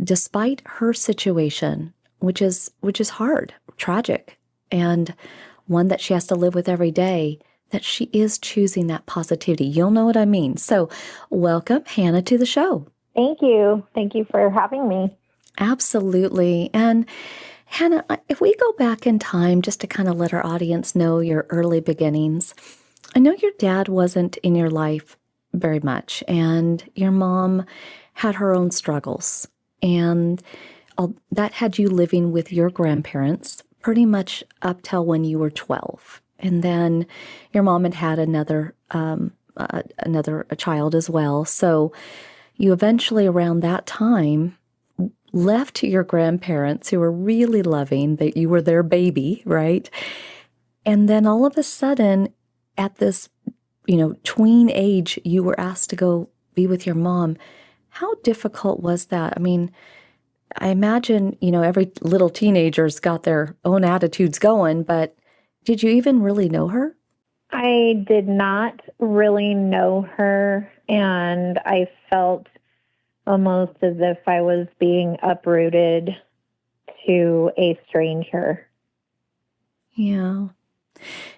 despite her situation, which is hard, tragic, and one that she has to live with every day, that she is choosing that positivity. You'll know what I mean. So welcome, Hanna, to the show. Thank you. Thank you for having me. Absolutely. And Hanna, if we go back in time just to kind of let our audience know your early beginnings, I know your dad wasn't in your life very much, and your mom had her own struggles. And that had you living with your grandparents pretty much up till when you were 12. And then your mom had had another a child as well. So you eventually, around that time, left to your grandparents who were really loving, that you were their baby, right? And then all of a sudden, at this, tween age, you were asked to go be with your mom. How difficult was that? I mean, I imagine, every little teenager's got their own attitudes going, but did you even really know her? I did not really know her, and I felt almost as if I was being uprooted to a stranger. Yeah.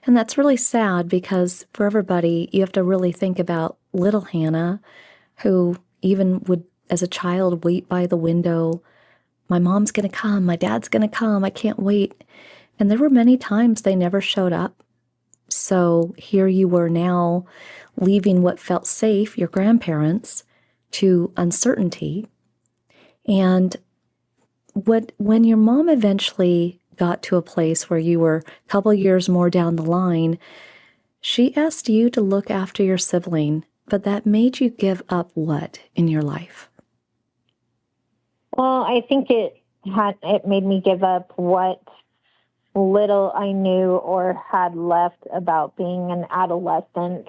And that's really sad because for everybody, you have to really think about little Hanna, who even would, as a child, wait by the window. My mom's going to come. My dad's going to come. I can't wait. And there were many times they never showed up. So here you were now leaving what felt safe, your grandparents, to uncertainty. And when your mom eventually got to a place where you were a couple years more down the line, she asked you to look after your sibling, but that made you give up what in your life? Well, I think it made me give up what little I knew or had left about being an adolescent.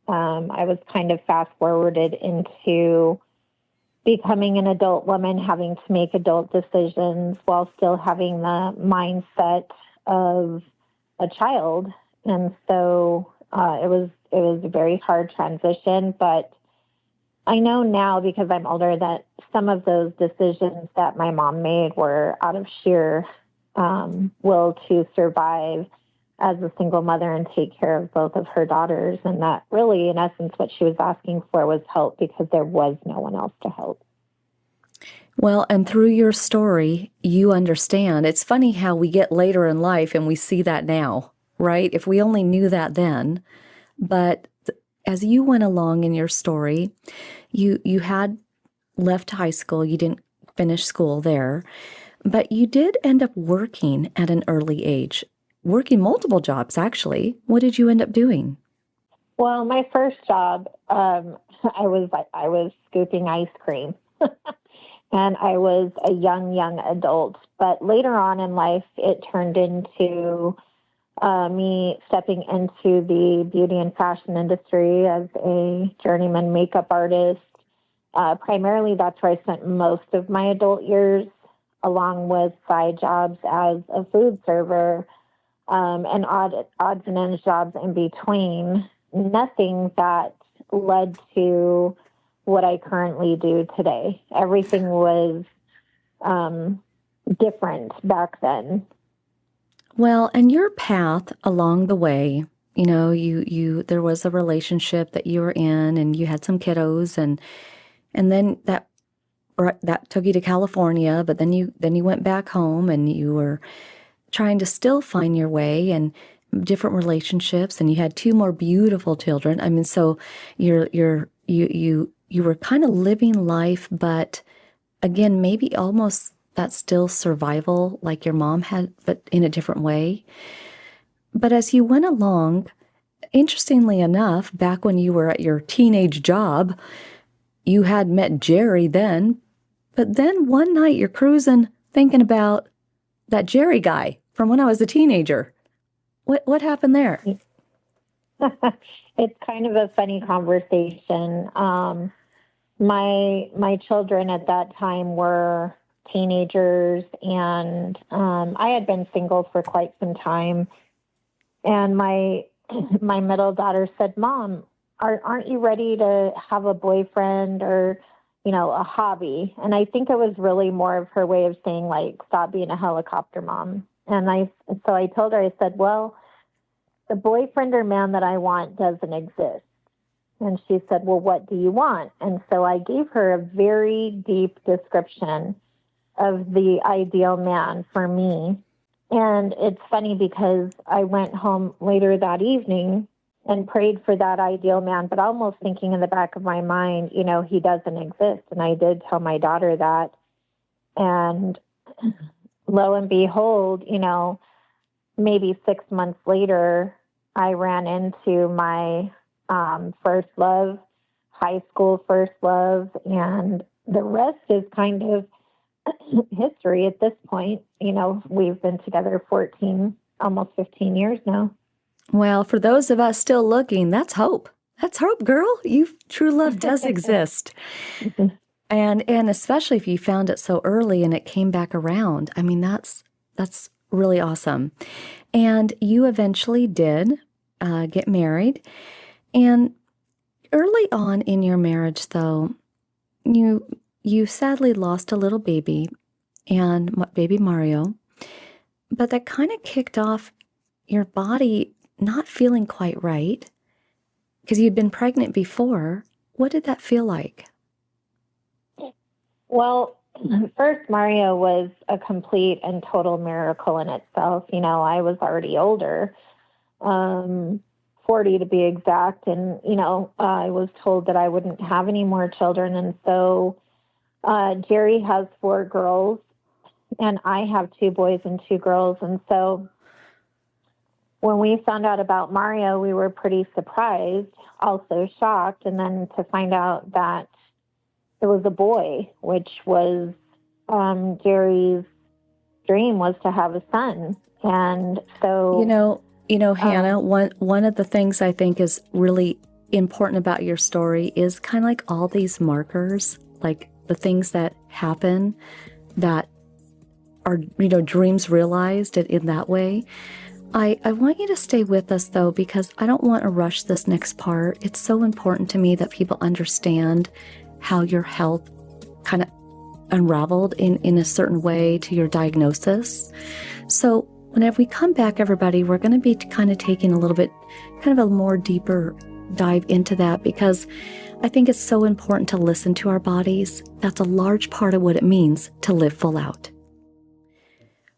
I was kind of fast forwarded into becoming an adult woman, having to make adult decisions while still having the mindset of a child. And so it was a very hard transition, but I know now, because I'm older, that some of those decisions that my mom made were out of sheer will to survive as a single mother and take care of both of her daughters. And that really, in essence, what she was asking for was help, because there was no one else to help. Well, and through your story, you understand. It's funny how we get later in life and we see that now, right? If we only knew that then. But as you went along in your story, you had left high school. You didn't finish school there, but you did end up working at an early age, working multiple jobs, actually. What did you end up doing? Well, my first job, I was scooping ice cream. And I was a young adult. But later on in life, it turned into me stepping into the beauty and fashion industry as a journeyman makeup artist. Primarily, that's where I spent most of my adult years, along with side jobs as a food server, and odds and ends jobs in between. Nothing that led to what I currently do today. Everything was different back then. Well, and your path along the way, you there was a relationship that you were in, and you had some kiddos, and then that took you to California, but then you went back home, and you were trying to still find your way and different relationships, and you had two more beautiful children. I mean, so you were kind of living life, but again, maybe almost that's still survival like your mom had, but in a different way. But as you went along, interestingly enough, back when you were at your teenage job, you had met Jerry then, but then one night you're cruising thinking about that Jerry guy from when I was a teenager. What happened there? It's kind of a funny conversation. My children at that time were teenagers, and I had been single for quite some time. And my middle daughter said, "Mom, aren't you ready to have a boyfriend?" Or, a hobby. And I think it was really more of her way of saying, like, stop being a helicopter mom. So I told her, I said, well, the boyfriend or man that I want doesn't exist. And she said, well, what do you want? And so I gave her a very deep description of the ideal man for me. And it's funny because I went home later that evening and prayed for that ideal man, but almost thinking in the back of my mind, he doesn't exist. And I did tell my daughter that. And lo and behold, maybe 6 months later, I ran into my first love, high school first love, and the rest is kind of history at this point. We've been together 14, almost 15 years now. Well, for those of us still looking, that's hope. That's hope, girl. True love does exist. And especially if you found it so early and it came back around. I mean, that's really awesome. And you eventually did get married. And early on in your marriage, though, you sadly lost a little baby, and baby Mario. But that kind of kicked off your body not feeling quite right because you'd been pregnant before. What did that feel like? Well, first, Mario was a complete and total miracle in itself. I was already older, 40 to be exact. And, I was told that I wouldn't have any more children. And so Jerry has 4 girls, and I have 2 boys and 2 girls. And so when we found out about Mario, we were pretty surprised, also shocked, and then to find out that it was a boy, which was Jerry's dream, was to have a son. And so, Hannah, one of the things I think is really important about your story is kind of like all these markers, like the things that happen that are, dreams realized in that way. I want you to stay with us, though, because I don't want to rush this next part. It's so important to me that people understand how your health kind of unraveled in a certain way to your diagnosis. So whenever we come back, everybody, we're going to be kind of taking a little bit, kind of a more deeper dive into that, because I think it's so important to listen to our bodies. That's a large part of what it means to live full out.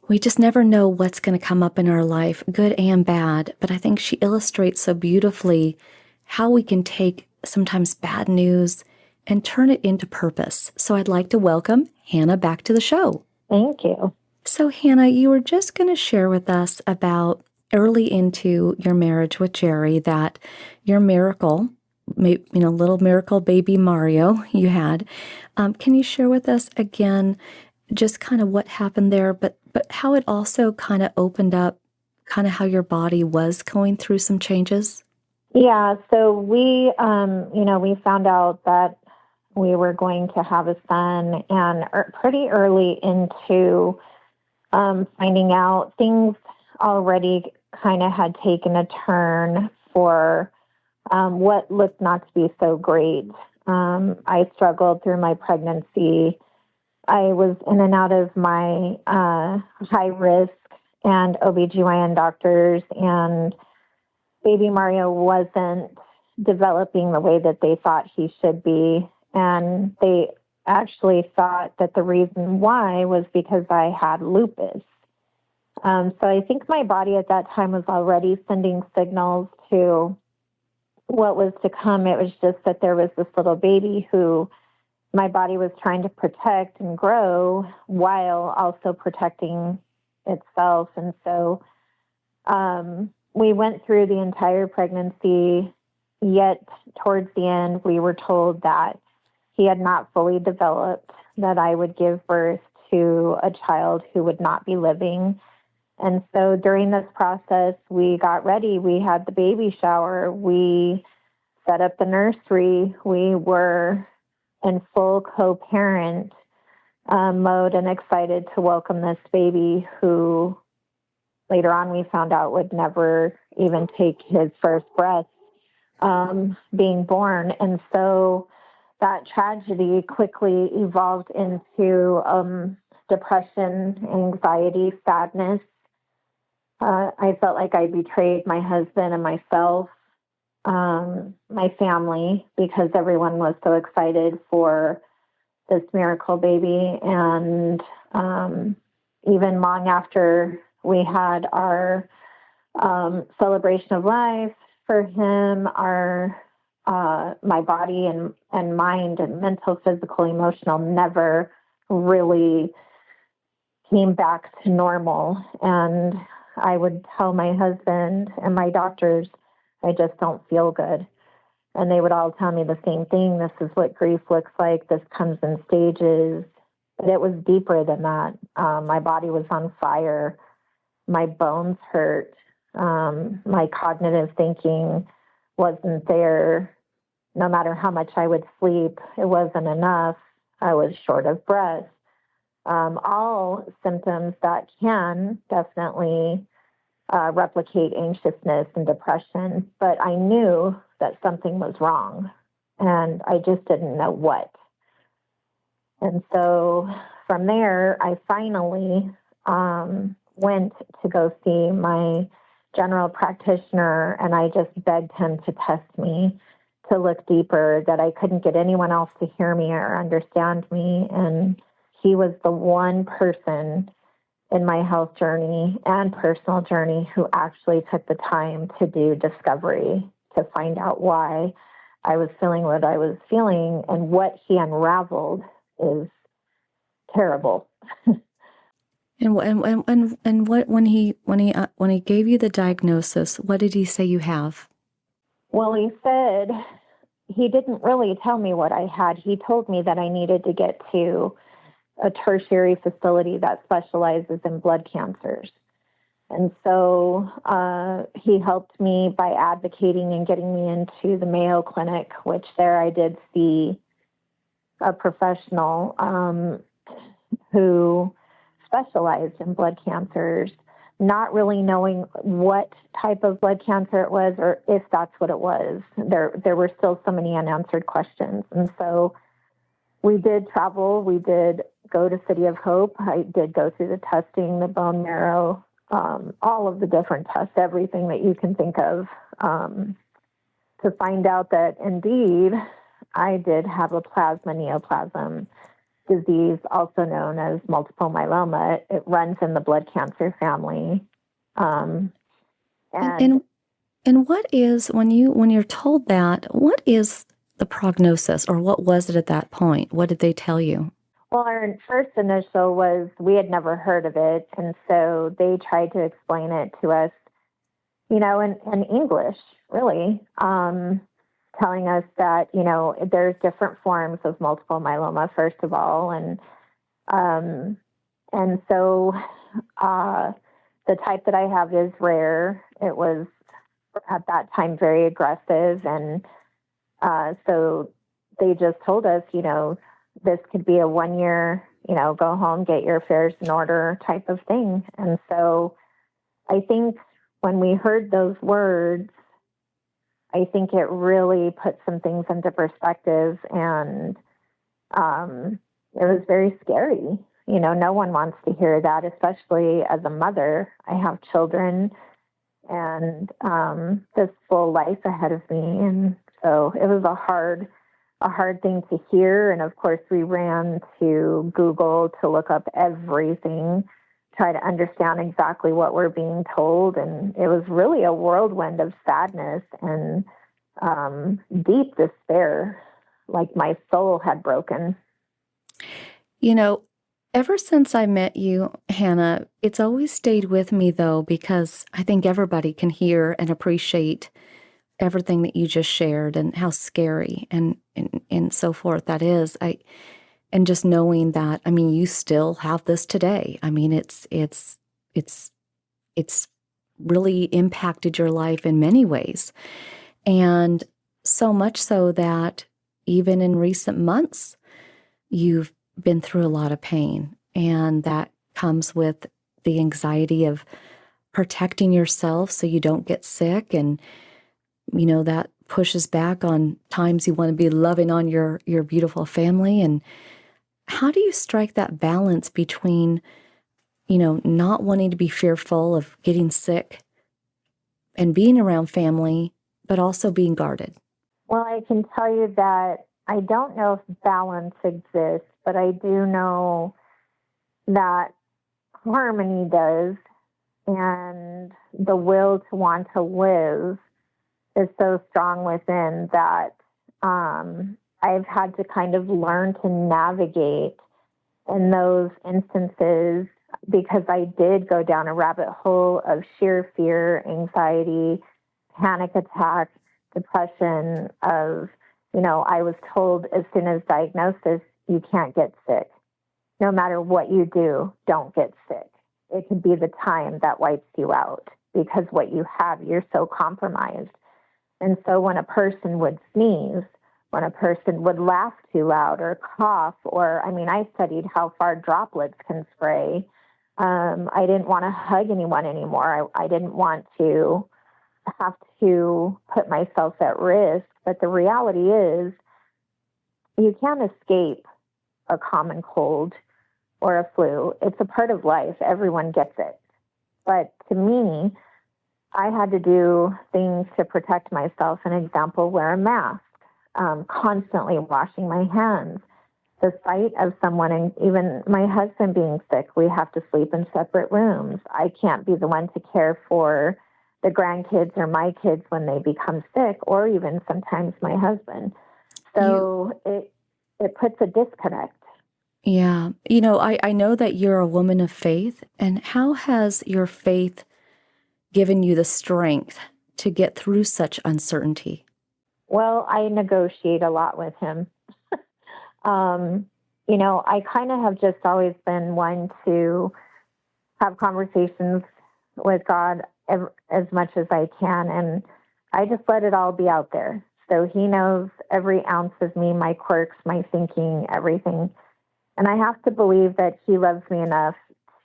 We just never know what's going to come up in our life, good and bad, but I think she illustrates so beautifully how we can take sometimes bad news and turn it into purpose. So I'd like to welcome Hanna back to the show. Thank you. So Hanna, you were just going to share with us about early into your marriage with Jerry that your miracle, little miracle baby Mario you had. Can you share with us again just kind of what happened there, but how it also kind of opened up kind of how your body was going through some changes? Yeah, so we found out that we were going to have a son, and pretty early into finding out, things already kind of had taken a turn for what looked not to be so great. I struggled through my pregnancy. I was in and out of my high risk and OBGYN doctors, and baby Mario wasn't developing the way that they thought he should be. And they actually thought that the reason why was because I had lupus. So I think my body at that time was already sending signals to what was to come. It was just that there was this little baby who my body was trying to protect and grow while also protecting itself. And so we went through the entire pregnancy, yet towards the end, we were told that he had not fully developed, that I would give birth to a child who would not be living. And so during this process, we got ready. We had the baby shower. We set up the nursery. We were in full co-parent mode and excited to welcome this baby who later on we found out would never even take his first breath being born. And so that tragedy quickly evolved into depression, anxiety, sadness. I felt like I betrayed my husband and myself, my family, because everyone was so excited for this miracle baby. And even long after we had our celebration of life for him, our my body and mind and mental, physical, emotional never really came back to normal. And I would tell my husband and my doctors, I just don't feel good. And they would all tell me the same thing. This is what grief looks like. This comes in stages. But it was deeper than that. My body was on fire. My bones hurt. My cognitive thinking wasn't there. No matter how much I would sleep, it wasn't enough. I was short of breath. All symptoms that can definitely replicate anxiousness and depression. But I knew that something was wrong, and I just didn't know what. And so from there, I finally went to go see my general practitioner, and I just begged him to test me, to look deeper, that I couldn't get anyone else to hear me or understand me. And he was the one person in my health journey and personal journey who actually took the time to do discovery, to find out why I was feeling what I was feeling. And what he unraveled is terrible. And what when he gave you the diagnosis, what did he say you have? Well, he said he didn't really tell me what I had. He told me that I needed to get to a tertiary facility that specializes in blood cancers. And so he helped me by advocating and getting me into the Mayo Clinic, which there I did see a professional who specialized in blood cancers, not really knowing what type of blood cancer it was or if that's what it was. There were still so many unanswered questions. And so we did travel. We did go to City of Hope. I did go through the testing, the bone marrow, all of the different tests, everything that you can think of, to find out that indeed I did have a plasma neoplasm disease, also known as multiple myeloma. It runs in the blood cancer family. And what is, when you're told that, what is the prognosis, or what was it at that point? What did they tell you? Well, our first initial was we had never heard of it, and so they tried to explain it to us, in English, really, telling us that, there's different forms of multiple myeloma, first of all, and so the type that I have is rare. It was at that time very aggressive, and so they just told us, this could be a 1 year, go home, get your affairs in order type of thing. And so I think when we heard those words, I think it really put some things into perspective, and it was very scary. No one wants to hear that, especially as a mother. I have children and this full life ahead of me. And so it was a hard thing to hear. And of course, we ran to Google to look up everything, try to understand exactly what we're being told. And it was really a whirlwind of sadness and deep despair, like my soul had broken. Ever since I met you, Hanna, it's always stayed with me, though, because I think everybody can hear and appreciate everything that you just shared and how scary and so forth that is. And just knowing that, you still have this today. It's really impacted your life in many ways. And so much so that even in recent months, you've been through a lot of pain, and that comes with the anxiety of protecting yourself so you don't get sick. And, that pushes back on times you want to be loving on your beautiful family. And how do you strike that balance between, not wanting to be fearful of getting sick and being around family, but also being guarded? Well, I can tell you that I don't know if balance exists, but I do know that harmony does. And the will to want to live is so strong within that I've had to kind of learn to navigate in those instances, because I did go down a rabbit hole of sheer fear, anxiety, panic attack, depression of, I was told as soon as diagnosis, you can't get sick. No matter what you do, don't get sick. It could be the time that wipes you out, because what you have, you're so compromised. And so when a person would sneeze, when a person would laugh too loud or cough, I studied how far droplets can spray. I didn't want to hug anyone anymore. I didn't want to have to put myself at risk. But the reality is, you can't escape a common cold or a flu. It's a part of life. Everyone gets it. But to me, I had to do things to protect myself. An example, wear a mask, constantly washing my hands. The sight of someone, and even my husband being sick, we have to sleep in separate rooms. I can't be the one to care for the grandkids or my kids when they become sick, or even sometimes my husband. So it puts a disconnect. Yeah. I know that you're a woman of faith. And how has your faith given you the strength to get through such uncertainty? Well, I negotiate a lot with him. I kind of have just always been one to have conversations with God as much as I can. And I just let it all be out there. So he knows every ounce of me, my quirks, my thinking, everything. And I have to believe that he loves me enough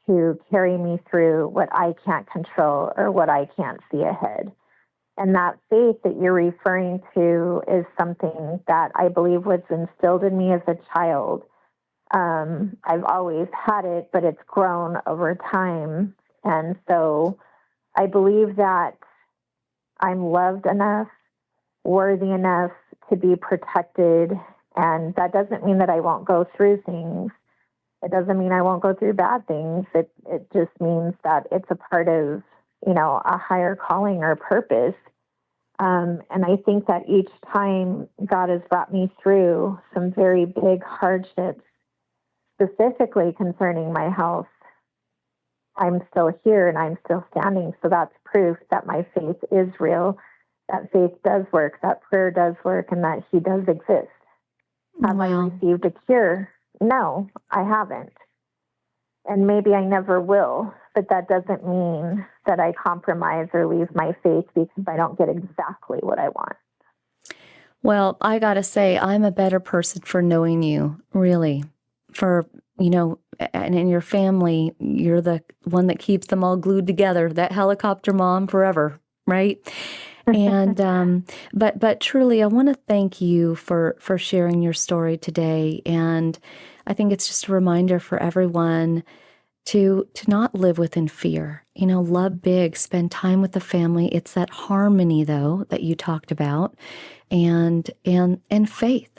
to carry me through what I can't control or what I can't see ahead. And that faith that you're referring to is something that I believe was instilled in me as a child. I've always had it, but it's grown over time. And so I believe that I'm loved enough, worthy enough to be protected. And that doesn't mean that I won't go through things. It doesn't mean I won't go through bad things. It just means that it's a part of, a higher calling or purpose. And I think that each time God has brought me through some very big hardships, specifically concerning my health, I'm still here and I'm still standing. So that's proof that my faith is real, that faith does work, that prayer does work, and that he does exist. Have I Wow. received a cure? No, I haven't. And maybe I never will, but that doesn't mean that I compromise or leave my faith because I don't get exactly what I want. Well, I got to say, I'm a better person for knowing you, really. For, and in your family, you're the one that keeps them all glued together, that helicopter mom forever, right? And but truly, I want to thank you for sharing your story today. And I think it's just a reminder for everyone to not live within fear. Love big, spend time with the family. It's that harmony, though, that you talked about, and faith.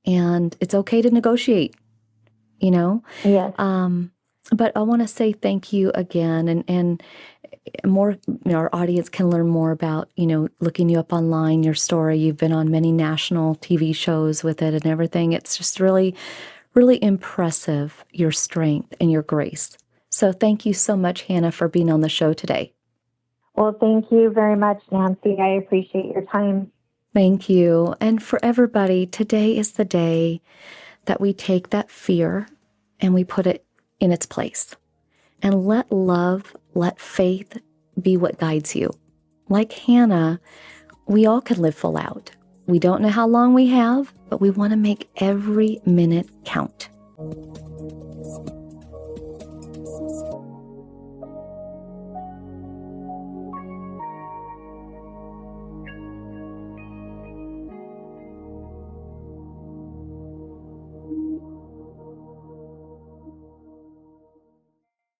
And it's okay to negotiate. Yes. But I want to say thank you again, and more, our audience can learn more about, looking you up online, your story. You've been on many national TV shows with it and everything. It's just really, really impressive, your strength and your grace. So thank you so much, Hanna, for being on the show today. Well, thank you very much, Nancy. I appreciate your time. Thank you. And for everybody, today is the day that we take that fear and we put it in its place. And let love, let faith be what guides you. Like Hanna, we all can live full out. We don't know how long we have, but we want to make every minute count.